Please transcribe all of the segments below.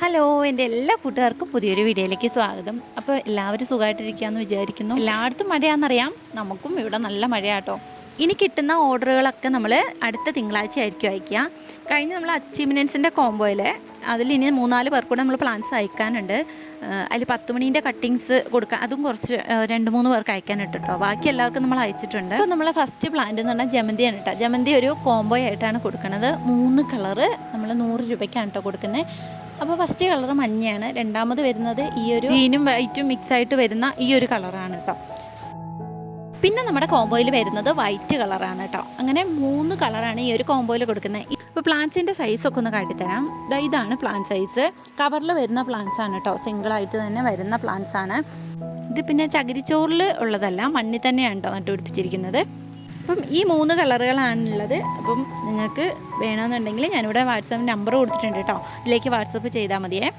Hello, എൻ്റെ എല്ലാ കൂട്ടുകാർക്കും പുതിയൊരു വീഡിയോയിലേക്ക് സ്വാഗതം. അപ്പോൾ എല്ലാവരും സുഖമായിട്ടിരിക്കുകയെന്ന് വിചാരിക്കുന്നു. എല്ലായിടത്തും മഴയാണെന്നറിയാം, നമുക്കും ഇവിടെ നല്ല മഴയാട്ടോ. ഇനി കിട്ടുന്ന ഓർഡറുകളൊക്കെ നമ്മൾ അടുത്ത തിങ്കളാഴ്ച ആയിരിക്കും അയക്കുക. കഴിഞ്ഞ് നമ്മൾ അച്ചീവ്മെൻറ്റ്സിൻ്റെ കോംബോയിൽ അതിലിനി 3-4 പേർക്ക് കൂടെ നമ്മൾ പ്ലാൻസ് അയക്കാനുണ്ട്. അതിൽ 10 മണീൻ്റെ കട്ടിങ്സ് കൊടുക്കാൻ, അതും കുറച്ച് 2-3 പേർക്ക് അയക്കാനിട്ട് കേട്ടോ. ബാക്കി എല്ലാവർക്കും നമ്മൾ അയച്ചിട്ടുണ്ട്. അപ്പോൾ നമ്മൾ ഫസ്റ്റ് പ്ലാന്റ് എന്ന് പറഞ്ഞാൽ ജമന്തിയാണ് കേട്ടോ. ജമന്തി ഒരു കോംബോ ആയിട്ടാണ് കൊടുക്കുന്നത്. 3 കളറ് നമ്മൾ 100 രൂപയ്ക്കാണ് കേട്ടോ കൊടുക്കുന്നത്. അപ്പോൾ ഫസ്റ്റ് കളർ മഞ്ഞയാണ്, രണ്ടാമത് വരുന്നത് ഈ ഒരു ഗ്രീനും വൈറ്റും മിക്സ് ആയിട്ട് വരുന്ന ഈ ഒരു കളറാണ് കേട്ടോ. പിന്നെ നമ്മുടെ കോംബോയിൽ വരുന്നത് വൈറ്റ് കളറാണ് കേട്ടോ. അങ്ങനെ 3 കളറാണ് ഈ ഒരു കോംബോയിൽ കൊടുക്കുന്നത്. ഇപ്പോൾ പ്ലാന്റ്സിൻ്റെ സൈസൊക്കെ ഒന്ന് കാട്ടിത്തരാം. ഇതാണ് പ്ലാന്റ് സൈസ്. കവറിൽ വരുന്ന പ്ലാന്റ്സ് ആണ് കേട്ടോ, സിംഗിളായിട്ട് തന്നെ വരുന്ന പ്ലാന്റ്സ് ആണ് ഇത്. പിന്നെ ചകിരിച്ചോറിൽ ഉള്ളതല്ല, മണ്ണിൽ തന്നെയാണ് കേട്ടോ നട്ടുപിടിപ്പിച്ചിരിക്കുന്നത്. അപ്പം ഈ 3 കളറുകളാണുള്ളത്. അപ്പം നിങ്ങൾക്ക് വേണമെന്നുണ്ടെങ്കിൽ ഞാനിവിടെ വാട്സാപ്പ് നമ്പർ കൊടുത്തിട്ടുണ്ട് കേട്ടോ, ഇതിലേക്ക് വാട്സപ്പ് ചെയ്താൽ മതിയേ.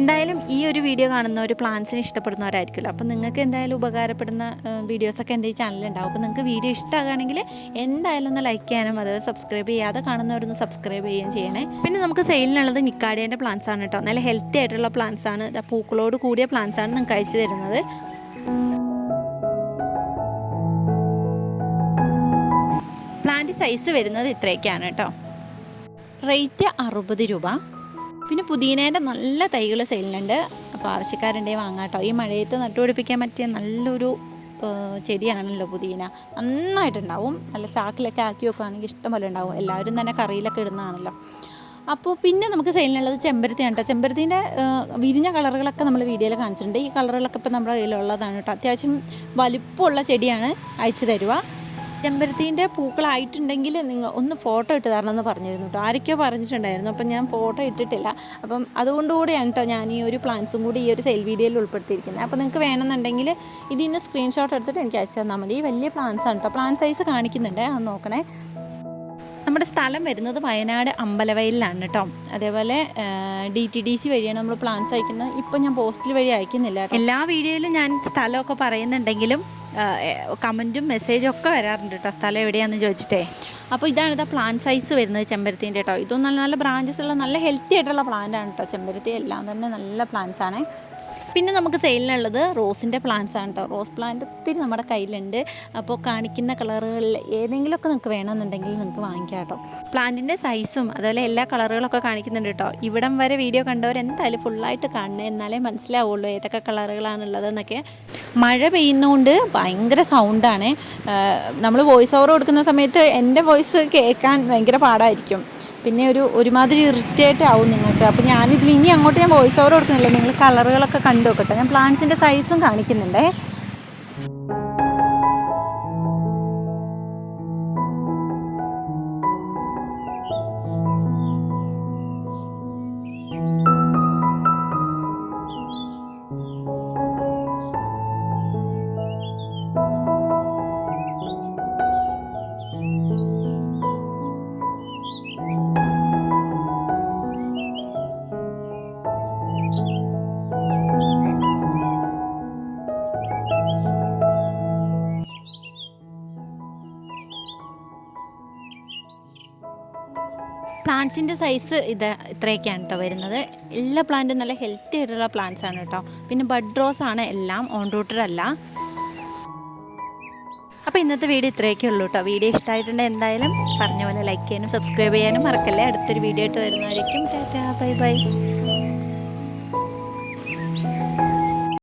എന്തായാലും ഈ ഒരു വീഡിയോ കാണുന്ന ഒരു പ്ലാൻസിന് ഇഷ്ടപ്പെടുന്നവരായിരിക്കുമല്ലോ. അപ്പം നിങ്ങൾക്ക് എന്തായാലും ഉപകാരപ്പെടുന്ന വീഡിയോസൊക്കെ എൻ്റെ ഈ ചാനലുണ്ടാവും. അപ്പോൾ നിങ്ങൾക്ക് വീഡിയോ ഇഷ്ടമാകുകയാണെങ്കിൽ എന്തായാലും ഒന്ന് ലൈക്ക് ചെയ്യാനും അതുപോലെ സബ്സ്ക്രൈബ് ചെയ്യാതെ കാണുന്നവരൊന്ന് സബ്സ്ക്രൈബ് ചെയ്യുകയും ചെയ്യണേ. പിന്നെ നമുക്ക് സെയിലിനുള്ളത് നിക്കാഡിയൻ്റെ പ്ലാന്റ്സ് ആണ് കേട്ടോ. നല്ല ഹെൽത്തി ആയിട്ടുള്ള പ്ലാന്റ്സ് ആണ്, പൂക്കളോട് കൂടിയ പ്ലാന്റ്സ് ആണ് നിങ്ങൾക്ക് അയച്ചു തരുന്നത്. പ്ലാന്റ് സൈസ് വരുന്നത് ഇത്രയൊക്കെയാണ് കേട്ടോ. റേറ്റ് 60 രൂപ. പിന്നെ പുതിനേൻ്റെ നല്ല തൈകൾ സെയിലിനുണ്ട്. അപ്പോൾ ആവശ്യക്കാരുണ്ടെങ്കിൽ വാങ്ങാം കേട്ടോ. ഈ മഴയത്ത് നട്ടുപിടിപ്പിക്കാൻ പറ്റിയ നല്ലൊരു ചെടിയാണല്ലോ പുതിന. നന്നായിട്ടുണ്ടാവും. നല്ല ചാക്കിലൊക്കെ ആക്കി വെക്കുകയാണെങ്കിൽ ഇഷ്ടംപോലെ ഉണ്ടാവും. എല്ലാവരും തന്നെ കറിയിലൊക്കെ ഇടുന്നതാണല്ലോ. അപ്പോൾ പിന്നെ നമുക്ക് സെയിലിനുള്ളത് ചെമ്പരത്തിയാണ് കേട്ടോ. ചെമ്പരത്തിൻ്റെ വിരിഞ്ഞ കളറുകളൊക്കെ നമ്മൾ വീഡിയോയിൽ കാണിച്ചിട്ടുണ്ട്. ഈ കളറുകളൊക്കെ ഇപ്പോൾ നമ്മുടെ കയ്യിലുള്ളതാണ് കേട്ടോ. അത്യാവശ്യം വലിപ്പമുള്ള ചെടിയാണ് അയച്ചു തരുക. ചെമ്പരത്തീൻ്റെ പൂക്കളായിട്ടുണ്ടെങ്കിൽ നിങ്ങൾ ഒന്ന് ഫോട്ടോ ഇട്ട് തരണമെന്ന് പറഞ്ഞിരുന്നു കേട്ടോ. ആരൊക്കെയോ പറഞ്ഞിട്ടുണ്ടായിരുന്നു. അപ്പം ഞാൻ ഫോട്ടോ ഇട്ടിട്ടില്ല. അപ്പം അതുകൊണ്ടുകൂടിയാണ് കേട്ടോ ഞാൻ ഈ ഒരു പ്ലാൻസും കൂടി ഈ ഒരു സെയിൽ വീഡിയോയിൽ ഉൾപ്പെടുത്തിയിരിക്കുന്നത്. അപ്പോൾ നിങ്ങൾക്ക് വേണമെന്നുണ്ടെങ്കിൽ ഇതിന്ന് സ്ക്രീൻഷോട്ട് എടുത്തിട്ട് എനിക്ക് അയച്ചു തന്നാൽ മതി. വലിയ പ്ലാൻസ് ആണ് കേട്ടോ. പ്ലാൻ സൈസ് കാണിക്കുന്നുണ്ട്, അത് നോക്കണേ. നമ്മുടെ സ്ഥലം വരുന്നത് വയനാട് അമ്പലവയലിലാണ് കേട്ടോ. അതേപോലെ DTDC വഴിയാണ് നമ്മൾ പ്ലാൻസ് അയക്കുന്നത്. ഇപ്പം ഞാൻ പോസ്റ്റൽ വഴി അയക്കുന്നില്ല. എല്ലാ വീഡിയോയിലും ഞാൻ സ്ഥലമൊക്കെ പറയുന്നുണ്ടെങ്കിലും കമൻറ്റും മെസ്സേജും ഒക്കെ വരാറുണ്ട് കേട്ടോ, സ്ഥലം എവിടെയാണെന്ന് ചോദിച്ചിട്ടേ. അപ്പോൾ ഇതാണ് പ്ലാൻ സൈസ് വരുന്നത് ചെമ്പരത്തിൻ്റെ കേട്ടോ. ഇതും നല്ല നല്ല ബ്രാഞ്ചസ് ഉള്ള നല്ല ഹെൽത്തി ആയിട്ടുള്ള പ്ലാന്റ് ആണ് കേട്ടോ. ചെമ്പരത്തി എല്ലാം തന്നെ നല്ല പ്ലാന്റ്സ് ആണ്. പിന്നെ നമുക്ക് സെയിലിനുള്ളത് റോസിൻ്റെ പ്ലാന്റ്സ് ആണ് കേട്ടോ. റോസ് പ്ലാന്റ് ഒത്തിരി നമ്മുടെ കയ്യിലുണ്ട്. അപ്പോൾ കാണിക്കുന്ന കളറുകളിൽ ഏതെങ്കിലുമൊക്കെ നിങ്ങൾക്ക് വേണമെന്നുണ്ടെങ്കിൽ നിങ്ങൾക്ക് വാങ്ങിക്കാം കേട്ടോ. പ്ലാന്റിൻ്റെ സൈസും അതുപോലെ എല്ലാ കളറുകളൊക്കെ കാണിക്കുന്നുണ്ട് കേട്ടോ. ഇവിടം വരെ വീഡിയോ കണ്ടവർ എന്തായാലും ഫുള്ളായിട്ട് കാണണേ, എന്നാലേ മനസ്സിലാവുള്ളൂ ഏതൊക്കെ കളറുകളാണുള്ളതെന്നൊക്കെ. മഴ പെയ്യുന്നതുകൊണ്ട് ഭയങ്കര സൗണ്ടാണ്. നമ്മൾ വോയിസ് ഓവർ കൊടുക്കുന്ന സമയത്ത് എൻ്റെ വോയിസ് കേൾക്കാൻ ഭയങ്കര പാടായിരിക്കും. പിന്നെ ഒരുമാതിരി ഇറിറ്റേറ്റ് ആവും നിങ്ങൾക്ക്. അപ്പോൾ ഞാനിതിൽ ഇനി അങ്ങോട്ട് ഞാൻ വോയിസ് ഓവർ കൊടുക്കുന്നില്ല, നിങ്ങൾ കളറുകളൊക്കെ കണ്ടു നോക്കട്ടെ. ഞാൻ പ്ലാന്റ്സിൻ്റെ സൈസും കാണിക്കുന്നുണ്ടേ. പ്ലാന്റ്സിൻ്റെ സൈസ് ഇത്രയൊക്കെയാണ് കേട്ടോ വരുന്നത്. എല്ലാ പ്ലാന്റും നല്ല ഹെൽത്തി ആയിട്ടുള്ള പ്ലാന്റ്സ് ആണ് കേട്ടോ. പിന്നെ ബഡ് റോസ് ആണ് എല്ലാം, ഓൺ റൂട്ടഡ് അല്ല. അപ്പോൾ ഇന്നത്തെ വീഡിയോ ഇത്രയൊക്കെ ഉള്ളൂ കേട്ടോ. വീഡിയോ ഇഷ്ടമായിട്ടുണ്ടെങ്കിൽ എന്തായാലും പറഞ്ഞ പോലെ ലൈക്ക് ചെയ്യാനും സബ്സ്ക്രൈബ് ചെയ്യാനും മറക്കല്ലേ. അടുത്തൊരു വീഡിയോ ആയിട്ട് വരുന്നതായിരിക്കും. Tata, bye bye.